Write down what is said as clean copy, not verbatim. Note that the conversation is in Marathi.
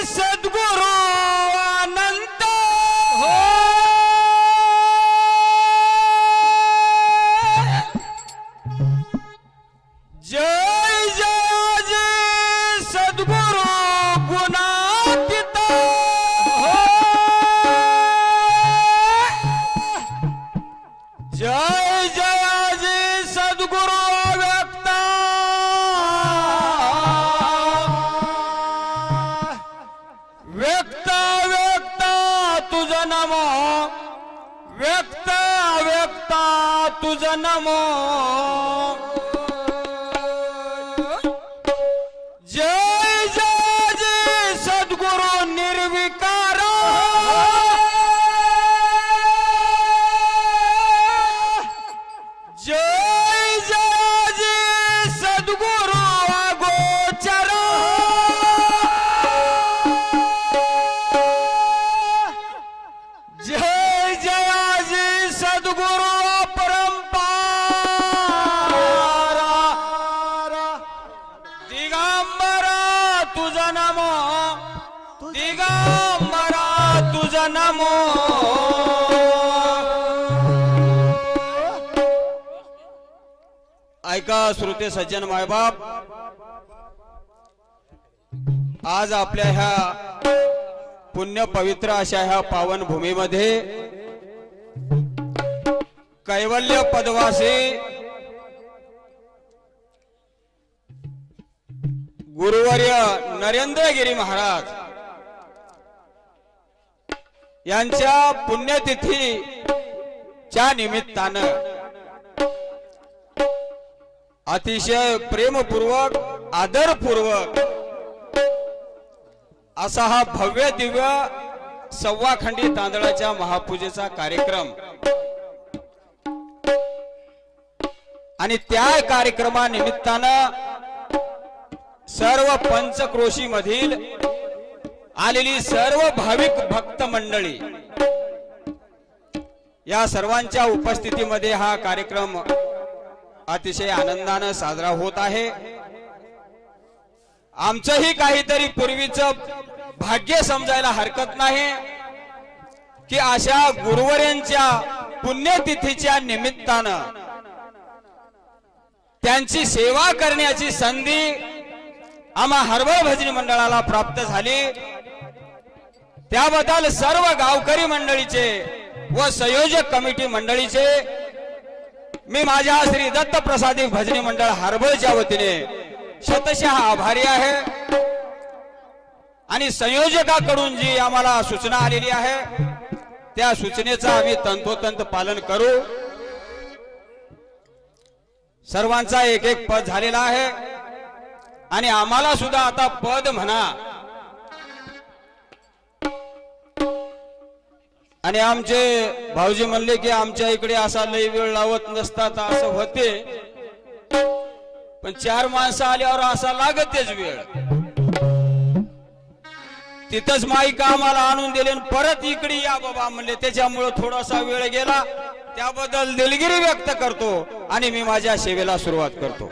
सद्गुरु अनंत हो जय जय सद्गुरु गुणातीत हो जय जय सद्गुरु व्यक्त व्यक्त व्यक्त तुझं नमो व्यक्त व्यक्त तुझं नमो जय जय सद्गुरु निर्विकार जय जय सद्गुरु अगोचर जय जय सद्गुरु अपरंपारा दिगंबरा तुझा नमो दिगंबरा तुझा नमो ऐका श्रोते सज्जन मायबाप, आज आपल्या ह्या पुण्य पवित्र अशा ह्या पावन भूमीमध्ये कैवल्य पदवासी गुरुवर्य नरेंद्रगिरी महाराज यांच्या पुण्यतिथीच्या निमित्तानं अतिशय प्रेमपूर्वक आदरपूर्वक असा हा भव्य दिव्य सव्वाखंडी तांदळाच्या महापूजेचा कार्यक्रम आणि त्या कार्यक्रमानिमित्तानं सर्व पंचक्रोशी मधील आलेली सर्व भाविक भक्त मंडळी या सर्वांच्या उपस्थितीमध्ये हा कार्यक्रम अतिशय आनंदाने साजरा होत आहे। आमचंही काहीतरी पूर्वीचं भाग्य समजायला हरकत नाही की अशा गुरुवर्यांच्या पुण्यतिथीच्या निमित्तानं त्यांची सेवा करण्याची संधी आम्हा हरबळ भजनी मंडळाला प्राप्त झाली। त्याबद्दल सर्व गावकरी मंडळीचे व संयोजक कमिटी मंडळीचे मी माझ्या श्री दत्त प्रसादी भजनी मंडळ हरबळच्या वतीने शतशः आभारी आहे। आणि संयोजकाकडून जी आम्हाला सूचना आलेली आहे त्या सूचनेचं आम्ही तंतोतंत पालन करू। सर्वांचा एक एक पद झालेला आहे आणि आम्हाला सुद्धा आता पद म्हणा। आणि आमचे भाऊजी म्हणले की आमच्या इकडे असा लई वेळ लावत नसतात असं होते, पण चार माणसं आल्यावर असा लागतेच वेळ। तिथंच माईक आम्हाला आणून दिले परत इकडे या बाबा म्हणले, त्याच्यामुळे थोडासा वेळ गेला। त्याबद्दल दिलगिरी व्यक्त करतो आणि मी माझ्या सेवेला सुरुवात करतो।